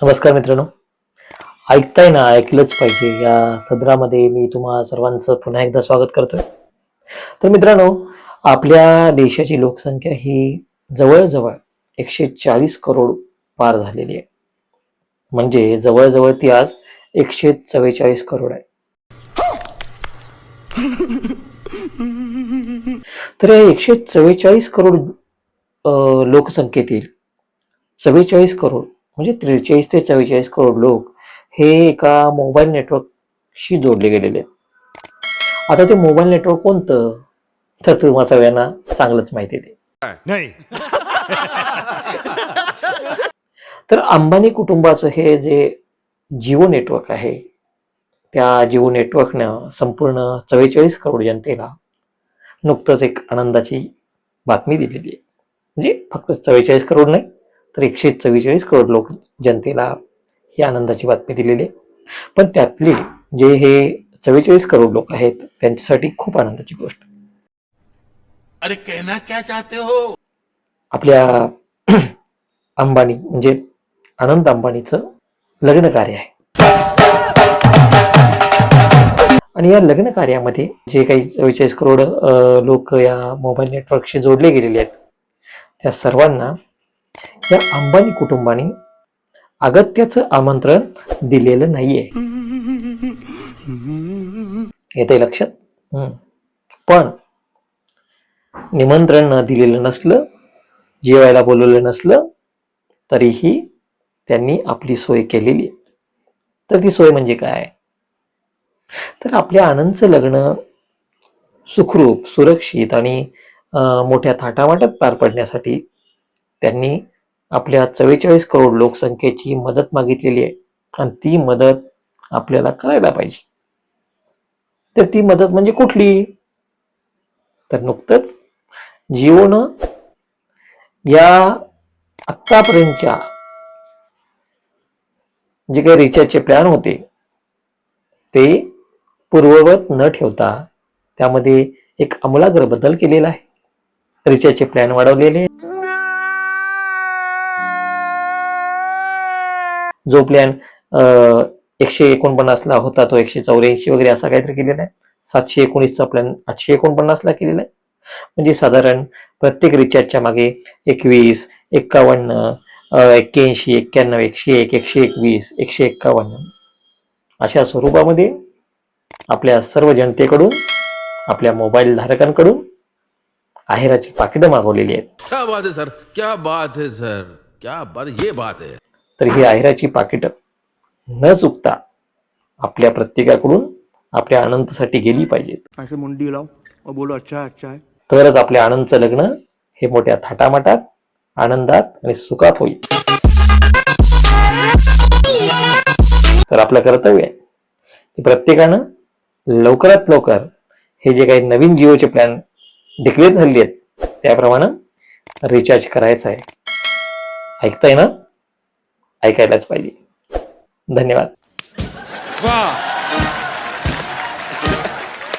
नमस्कार मित्रांनो, ऐकताय ना, ऐकलंच पाहिजे या सदरामध्ये मी तुम्हा सर्वांचं पुन्हा एकदा स्वागत करतोय. तर मित्रांनो, आपल्या देशाची लोकसंख्या ही जवळ-जवळ 140 करोड पार झालेली आहे. म्हणजे जवळ-जवळ ती आज 144 करोड आहे. तर या 144 करोड लोकसंख्येतील 44 करोड म्हणजे 43 ते 44 करोड लोक हे एका मोबाईल नेटवर्कशी जोडले गेलेले आहेत. आता ते मोबाईल नेटवर्क कोणतं? तर तुम्हा सगळ्यांना चांगलंच माहिती आहे ते. नाही. तर अंबानी कुटुंबाचं हे जे जिओ नेटवर्क आहे, त्या जिओ नेटवर्कनं संपूर्ण 44 करोड जनतेला नुकतंच एक आनंदाची बातमी दिलेली आहे. म्हणजे फक्त 44 करोड नाही, तर 144 करोड लोक जनतेला ही आनंदाची बातमी दिलेली आहे. पण त्यातले जे हे 44 करोड लोक आहेत, त्यांच्यासाठी खूप आनंदाची गोष्ट. अरे कहना क्या चाहते हो? आपल्या अंबानी म्हणजे आनंद अंबानीचं लग्न कार्य आहे. आणि या लग्न कार्यामध्ये जे काही 44 करोड लोक या मोबाईल नेटवर्कशी जोडले गेलेले आहेत, त्या सर्वांना या अंबानी कुटुंबाने अगत्याचं आमंत्रण दिलेलं नाहीये. येतंय लक्षात? पण निमंत्रण न दिलेलं नसलं, जेवायला बोलवलं नसलं, तरीही त्यांनी आपली सोय केलेली आहे. तर ती सोय म्हणजे काय? तर आपल्या आनंदचं लग्न सुखरूप, सुरक्षित आणि मोठ्या थाटामाटात पार पडण्यासाठी त्यांनी आपल्या 44 करोड लोकसंख्येची मदत मागितलेली आहे आणि ती मदत आपल्याला करायला पाहिजे. तर ती मदत म्हणजे कुठली? तर नुकतंच जिओनं या आत्तापर्यंतच्या जे काही रिचार्जचे प्लॅन होते ते पूर्ववत न ठेवता त्यामध्ये एक आमूलाग्र बदल केलेला आहे. रिचार्जचे प्लॅन वाढवलेले, जो प्लॅन 149 ला होता तो 184 वगैरे असा काहीतरी केलेला आहे. 719चा प्लॅन 849 ला केलेला आहे. म्हणजे साधारण प्रत्येक रिचार्जच्या मागे 21, 51, 81, 91, 101, 121, 151 अशा स्वरूपामध्ये आपल्या सर्व जनतेकडून, आपल्या मोबाईल धारकांकडून आहेराची पाकिटं मागवलेली आहेत. क्या बात है सर, क्या बात है सर, क्या बात, ये बात है. तर ही आहेराची पाकिटं न चुकता आपल्या प्रत्येकाकडून आपल्या आनंदासाठी गेली पाहिजेत. ऐसे मुंडी लाओ और बोलो अच्छा अच्छा है. तरच आपल्या आनंदचं लग्न हे मोठ्या थाटामाटात, आनंदात आणि सुखात होईल. तर आपलं कर्तव्य आहे की प्रत्येकानं लवकरात लवकर हे जे काही नवीन जिओचे प्लॅन डिक्लेअर झालेले आहेत त्याप्रमाणे रिचार्ज करायचं आहे. ऐकताय ना? ऐकायलाच पाहिजे. धन्यवाद. वाह.